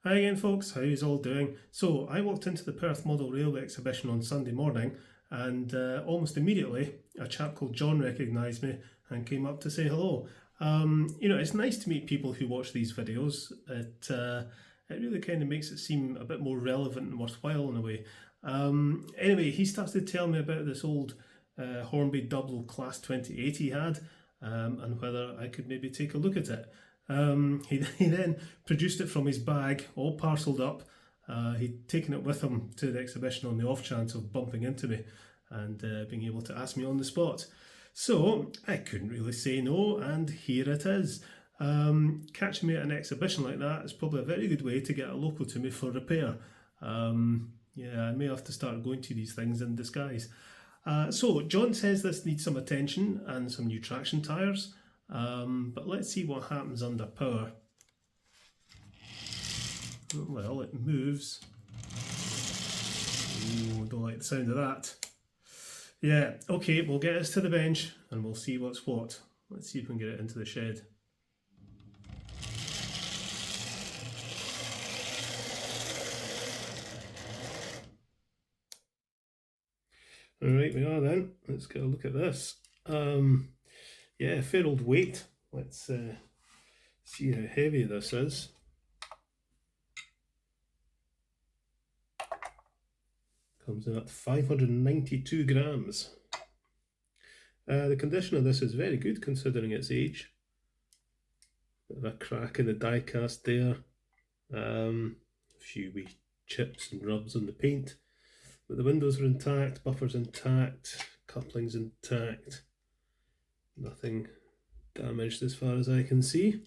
Hi again folks, how you all doing? So I walked into the Perth Model Railway Exhibition on Sunday morning and almost immediately a chap called John recognised me and came up to say hello. It's nice to meet people who watch these videos. It really kind of makes it seem a bit more relevant and worthwhile in a way. Anyway, he starts to tell me about this old Hornby Dublo Class 28 he had and whether I could maybe take a look at it. He then produced it from his bag, all parcelled up. He'd taken it with him to the exhibition on the off chance of bumping into me and being able to ask me on the spot. So I couldn't really say no, and here it is. Catching me at an exhibition like that is probably a very good way to get a local to me for repair. I may have to start going to these things in disguise. So John says this needs some attention and some new traction tyres. But let's see what happens under power. Well, it moves. Ooh, don't like the sound of that. Yeah, okay, we'll get us to the bench and we'll see what's what. Let's see if we can get it into the shed. Alright, we are then. Let's get a look at this. Yeah, fair old weight. Let's see how heavy this is. Comes in at 592 grams. The condition of this is very good considering its age. Bit of a crack in the die cast there. A few wee chips and rubs on the paint. But the windows are intact, buffers intact, couplings intact. Nothing damaged as far as I can see.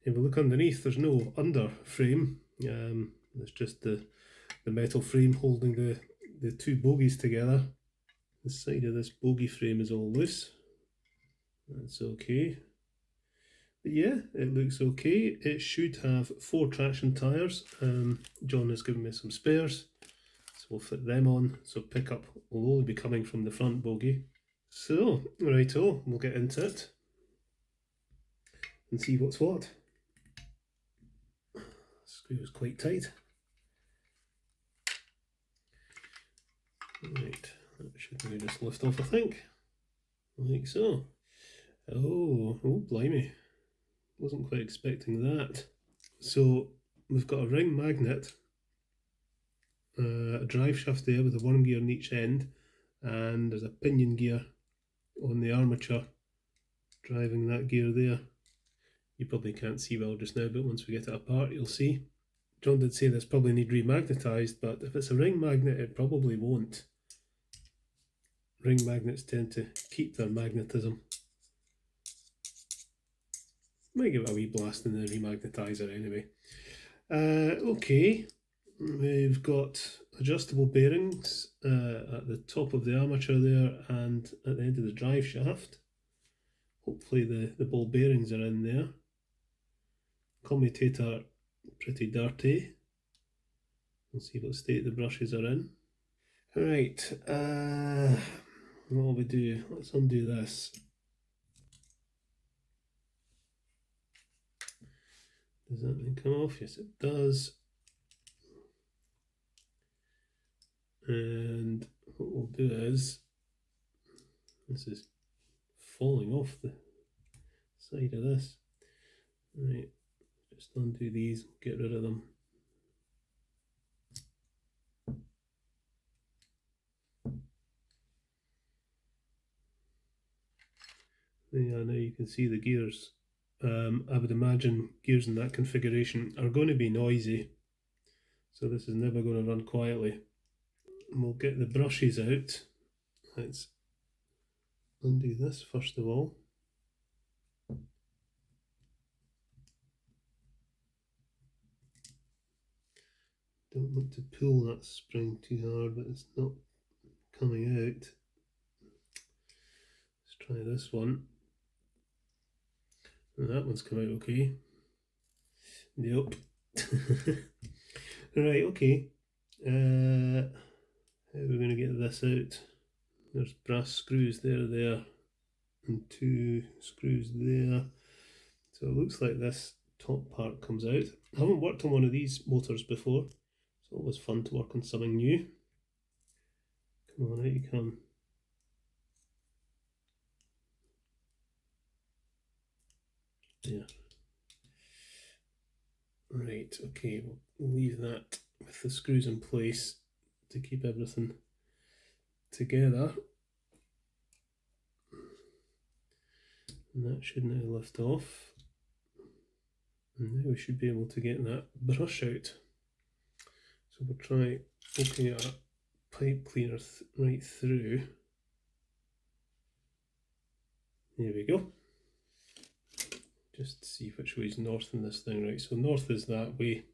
If we look underneath, there's no under frame. There's just the metal frame holding the two bogies together. The side of this bogie frame is all loose. That's okay. But yeah, it looks okay. It should have 4 traction tyres. John has given me some spares, so we'll fit them on. So pickup will only be coming from the front bogie. So, righto, we'll get into it and see what's what. Screw is quite tight. Right, that should really just lift off, I think. Like so. Oh, blimey. Wasn't quite expecting that. So, we've got a ring magnet, a drive shaft there with a worm gear on each end, and there's a pinion gear on the armature driving that gear there. You probably can't see well just now, but once we get it apart you'll see. John did say this probably need remagnetised, but if it's a ring magnet it probably won't. Ring magnets tend to keep their magnetism. Might give it a wee blast in the remagnetizer anyway. Okay, we've got adjustable bearings at the top of the armature there and at the end of the drive shaft. Hopefully the ball bearings are in there. Commutator pretty dirty. We'll see what state the brushes are in. Right, what will we do? Let's undo this. Does that thing come off? Yes, it does. And what we'll do is, this is falling off the side of this. Right, just undo these, get rid of them. Yeah, now you can see the gears. I would imagine gears in that configuration are going to be noisy, so this is never going to run quietly. And we'll get the brushes out. Let's undo this first of all. Don't want to pull that spring too hard, but it's not coming out. Let's try this one. And that one's come out okay. Nope. Right, okay. How are we going to get this out? There's brass screws there, and 2 screws there. So it looks like this top part comes out. I haven't worked on one of these motors before. It's always fun to work on something new. Come on, out you come. Yeah. Right, okay, we'll leave that with the screws in place to keep everything together. And that should now lift off. And now we should be able to get that brush out. So we'll try poking our pipe cleaner right through. There we go. Just see which way is north in this thing. Right, so north is that way.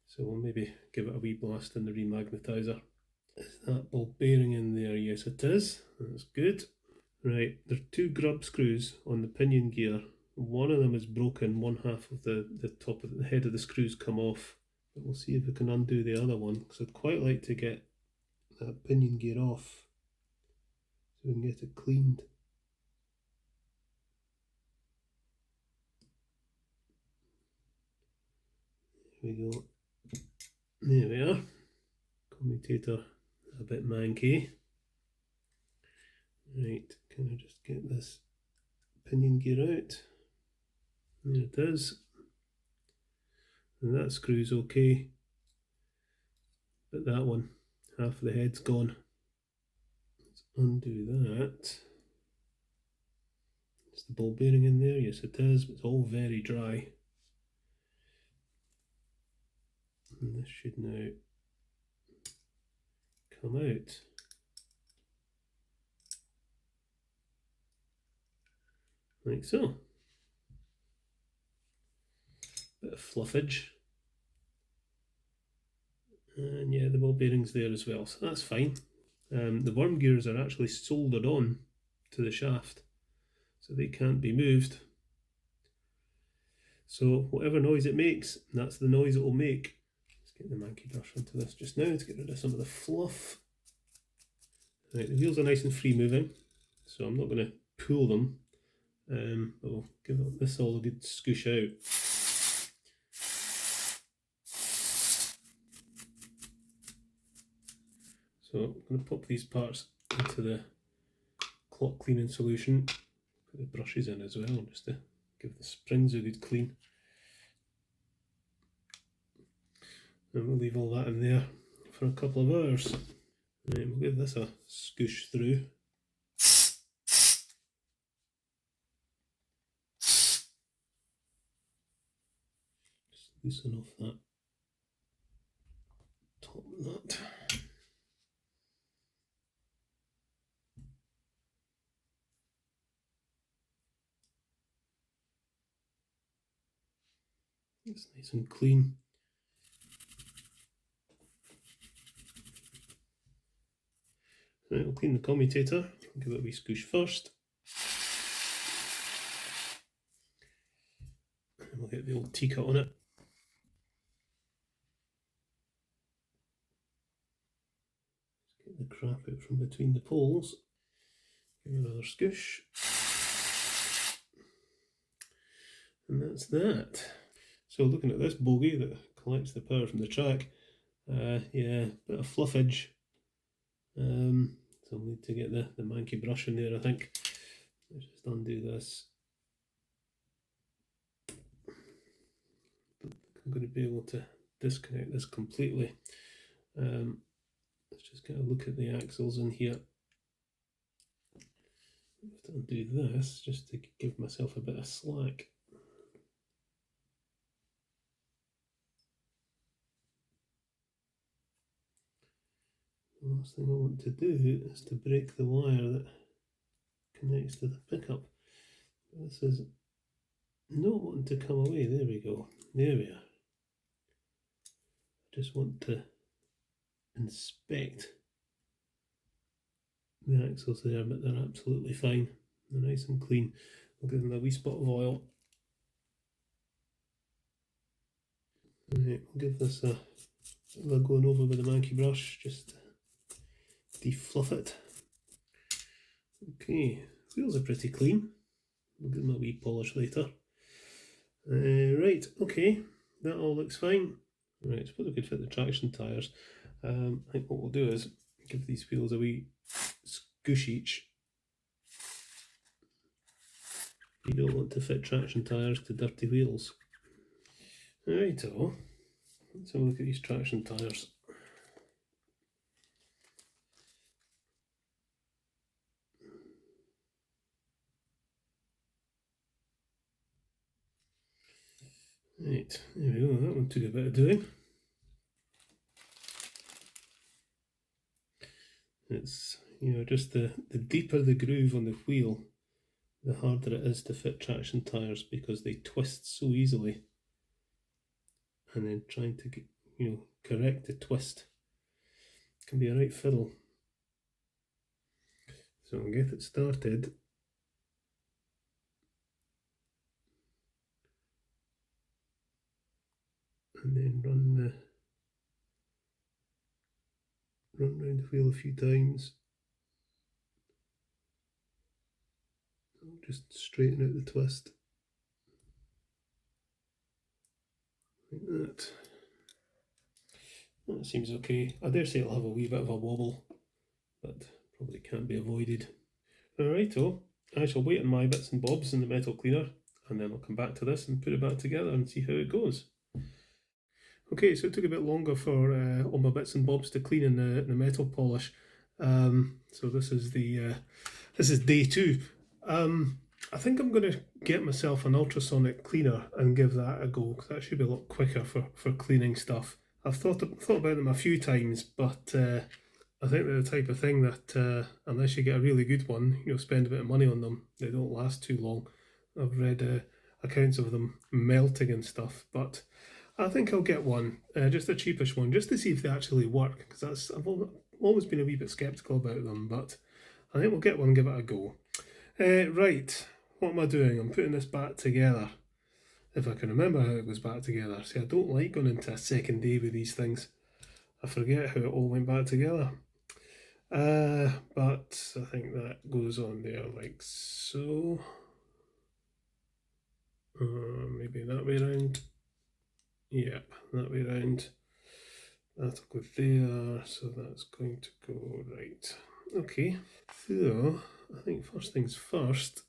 So we'll maybe give it a wee blast in the remagnetizer. Is that ball bearing in there? Yes, it is. That's good. Right, there are two grub screws on the pinion gear. One of them is broken, one half of the top of the head of the screws come off. But we'll see if we can undo the other one, because I'd quite like to get that pinion gear off so we can get it cleaned. There we go. There we are. Commutator a bit manky. Right, can I just get this pinion gear out? There it is. And that screw's okay. But that one, half of the head's gone. Let's undo that. Is the ball bearing in there? Yes, it is, but it's all very dry. And this should now come out. Like so. Bit of fluffage. And yeah, the ball bearing's there as well, so that's fine. The worm gears are actually soldered on to the shaft, so they can't be moved. So whatever noise it makes, that's the noise it will make. Let's get the manky brush onto this just now to get rid of some of the fluff. Right, the wheels are nice and free moving, so I'm not going to pull them. But we'll give this all a good scoosh out. So I'm going to pop these parts into the clock cleaning solution. Put the brushes in as well, just to give the springs a good clean. And we'll leave all that in there for a couple of hours. Right, we'll give this a scoosh through. Loosen off that top nut. It's nice and clean. Right, we'll clean the commutator. Give it a wee scoosh first. And we'll get the old T-cut on it. The crap out from between the poles. Give it another scoosh. And that's that. So looking at this bogie that collects the power from the track, yeah, bit of fluffage. So I'll need to get the manky brush in there, I think. Let's just undo this. I'm going to be able to disconnect this completely. Let's just get a look at the axles in here. I have to undo this just to give myself a bit of slack. The last thing I want to do is to break the wire that connects to the pickup. This is not wanting to come away. There we go. There we are. I just want to inspect the axles there, but they're absolutely fine. They're nice and clean. I'll give them a wee spot of oil. Right, we'll give this a going over with the manky brush, just defluff it. Okay, wheels are pretty clean. We'll give them a wee polish later. Right, okay, that all looks fine. Right, suppose we could fit the traction tyres. I think what we'll do is give these wheels a wee scoosh each. You don't want to fit traction tyres to dirty wheels. Righto, let's have a look at these traction tyres. Right, there we go, that one took a bit of doing. It's, you know, just the deeper the groove on the wheel, the harder it is to fit traction tyres because they twist so easily. And then trying to get, you know, correct the twist can be a right fiddle. So I'll get it started. And then run round the wheel a few times. Just straighten out the twist. Like that. That seems okay. I dare say it'll have a wee bit of a wobble, but probably can't be avoided. Alrighto, I shall wait on my bits and bobs in the metal cleaner, and then I'll come back to this and put it back together and see how it goes. Okay, so it took a bit longer for all my bits and bobs to clean in the metal polish. So this is day 2. I think I'm going to get myself an ultrasonic cleaner and give that a go, because that should be a lot quicker for cleaning stuff. I've thought about them a few times, but I think they're the type of thing that unless you get a really good one, you'll spend a bit of money on them. They don't last too long. I've read accounts of them melting and stuff, but I think I'll get one, just the cheapest one, just to see if they actually work, because I've always been a wee bit sceptical about them, but I think we'll get one and give it a go. Right, what am I doing? I'm putting this back together. If I can remember how it goes back together. See, I don't like going into a second day with these things. I forget how it all went back together. But I think that goes on there like so. Maybe that way around. Yep, that way around. That'll go there, so that's going to go right. Okay, so I think first things first,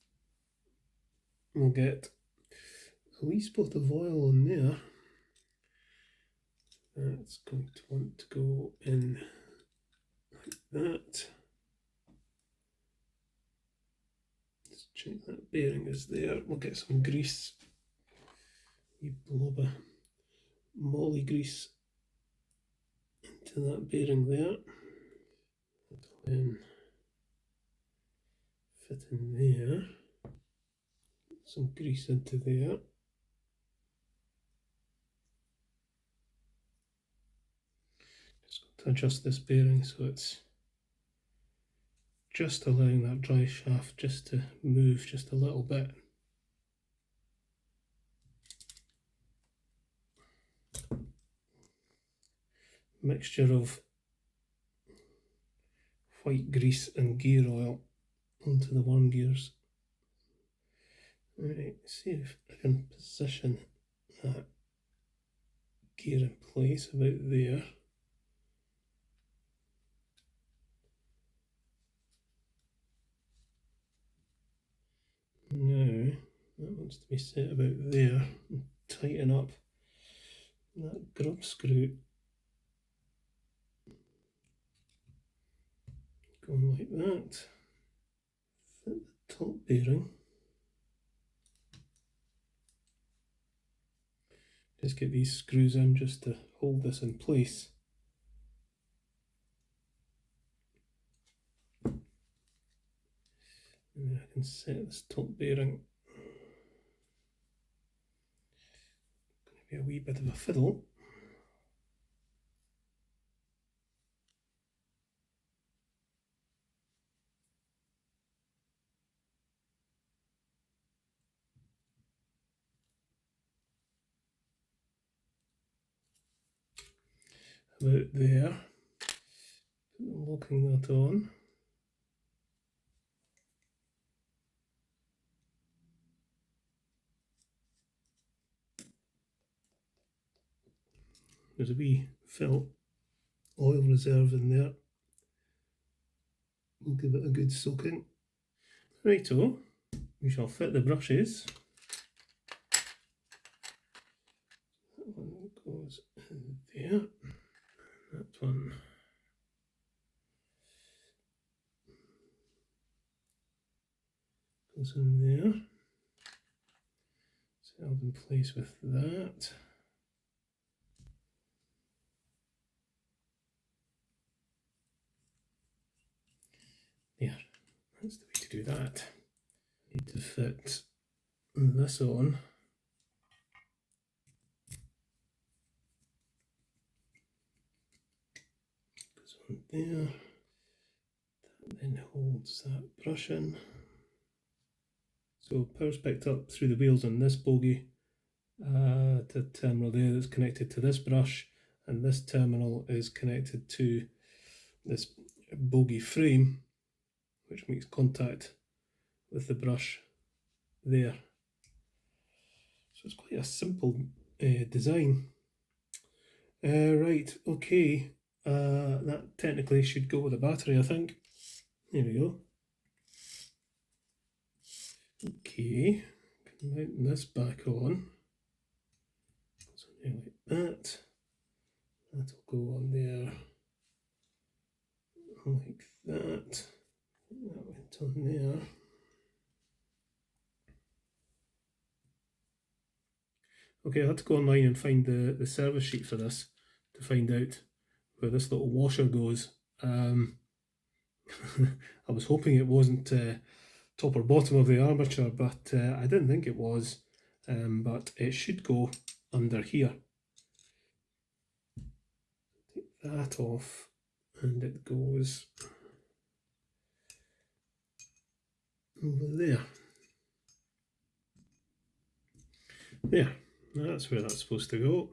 we'll get a wee spot of oil on there. That's going to want to go in like that. Let's check that bearing is there. We'll get some grease. You blob of molly grease into that bearing there. That'll then fit in there. Some grease into there. Just got to adjust this bearing so it's just allowing that dry shaft just to move just a little bit. Mixture of white grease and gear oil onto the worm gears. Right, see if I can position that gear in place about there. Now that wants to be set about there and tighten up that grub screw. Going like that. Fit the top bearing. Just get these screws in just to hold this in place. And then I can set this top bearing. Going to be a wee bit of a fiddle. About there. Locking that on. There's a wee fill oil reserve in there. We'll give it a good soaking. Righto, we shall fit the brushes. That one goes in there. That one goes in there. So held in place with that. There, that's the way to do that. Need to fit this on. Goes on there. That then holds that brush in. So power's picked up through the wheels on this bogie to the terminal there that's connected to this brush, and this terminal is connected to this bogie frame, which makes contact with the brush there. So it's quite a simple design. Right, okay, that technically should go with a battery, I think. There we go. Okay, can mount this back on. Something like that. That'll go on there like that. That went on there. Okay, I had to go online and find the service sheet for this to find out where this little washer goes. I was hoping it wasn't top or bottom of the armature, but I didn't think it was. But it should go under here. Take that off, and it goes over there. There, that's where that's supposed to go.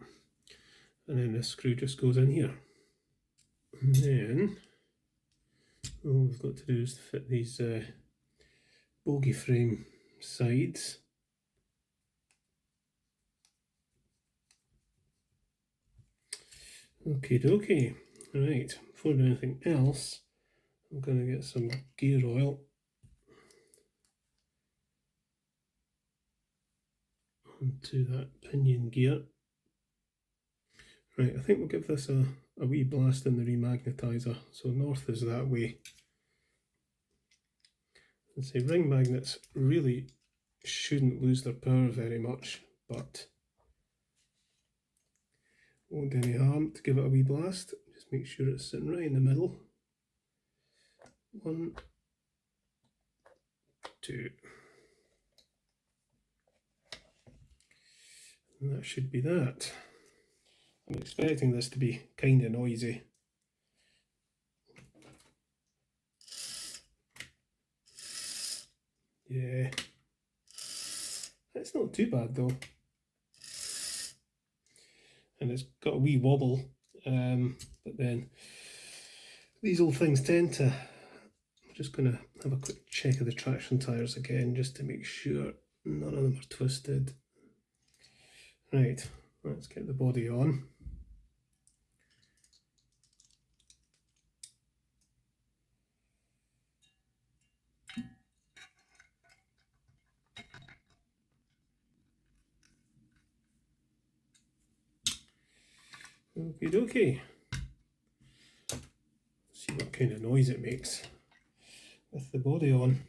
And then this screw just goes in here. And then all we've got to do is fit these bogie frame sides. Okie dokie. Right, before doing anything else, I'm going to get some gear oil onto that pinion gear. Right, I think we'll give this a wee blast in the remagnetizer. So north is that way. And say ring magnets really shouldn't lose their power very much, but won't do any harm to give it a wee blast. Just make sure it's sitting right in the middle. 1, 2. And that should be that. I'm expecting this to be kind of noisy. Yeah, it's not too bad though. And it's got a wee wobble, but then these old things tend to... I'm just going to have a quick check of the traction tyres again, just to make sure none of them are twisted. Right, let's get the body on. Okie dokie. See what kind of noise it makes with the body on.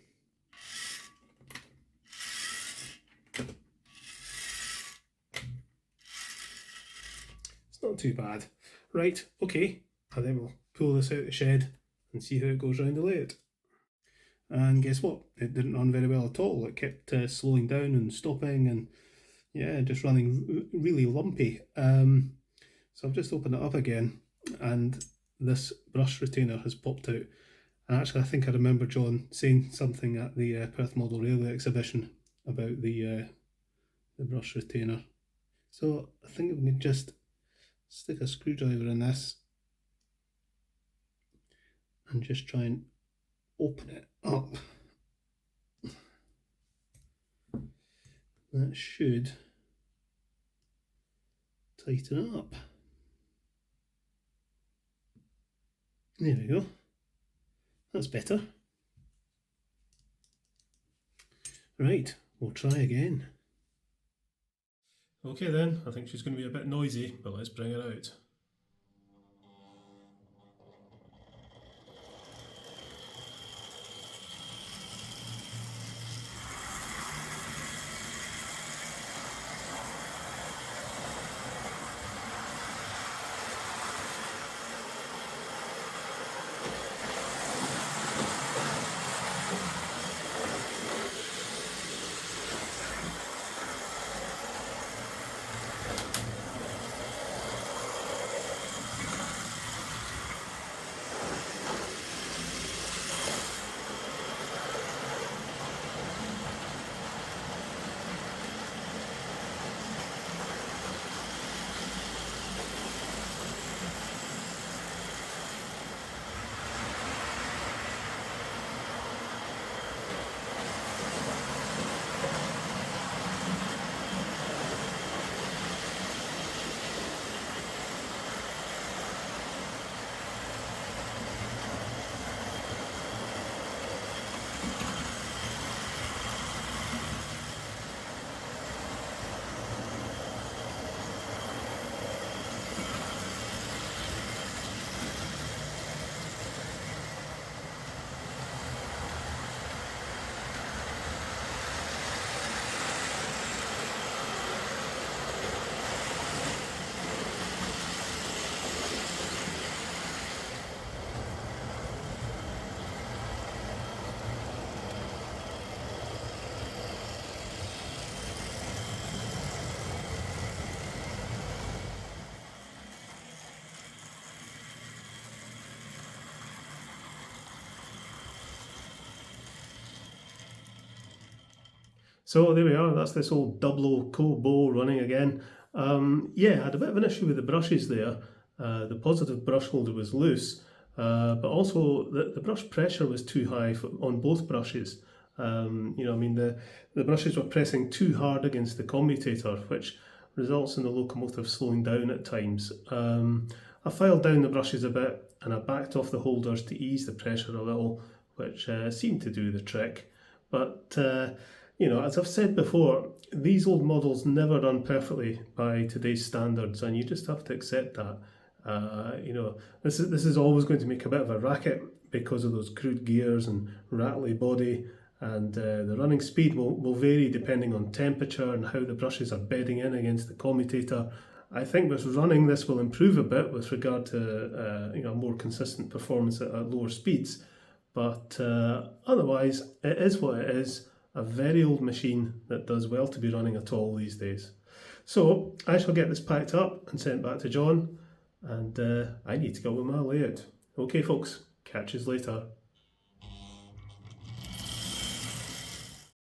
It's not too bad. Right, okay, and then we'll pull this out of the shed and see how it goes round the lathe. And guess what? It didn't run very well at all. It kept slowing down and stopping, and yeah, just running really lumpy. So I've just opened it up again, and this brush retainer has popped out. And actually, I think I remember John saying something at the Perth Model Railway Exhibition about the brush retainer. So I think we can just stick a screwdriver in this and just try and open it up. That should tighten up. There we go. That's better. Right, we'll try again. Okay then, I think she's going to be a bit noisy, but let's bring her out. So there we are, that's this old Dublo Co-Bo running again. Yeah, I had a bit of an issue with the brushes there. The positive brush holder was loose, but also the brush pressure was too high on both brushes. You know, I mean, the brushes were pressing too hard against the commutator, which results in the locomotive slowing down at times. I filed down the brushes a bit and I backed off the holders to ease the pressure a little, which seemed to do the trick. But you know, as I've said before, these old models never run perfectly by today's standards, and you just have to accept that. You know, this is always going to make a bit of a racket because of those crude gears and rattly body, and the running speed will vary depending on temperature and how the brushes are bedding in against the commutator. I think with running this will improve a bit with regard to you know, more consistent performance at lower speeds, but otherwise it is what it is. A very old machine that does well to be running at all these days. So I shall get this packed up and sent back to John, and I need to go with my layout. Okay folks, catch you later.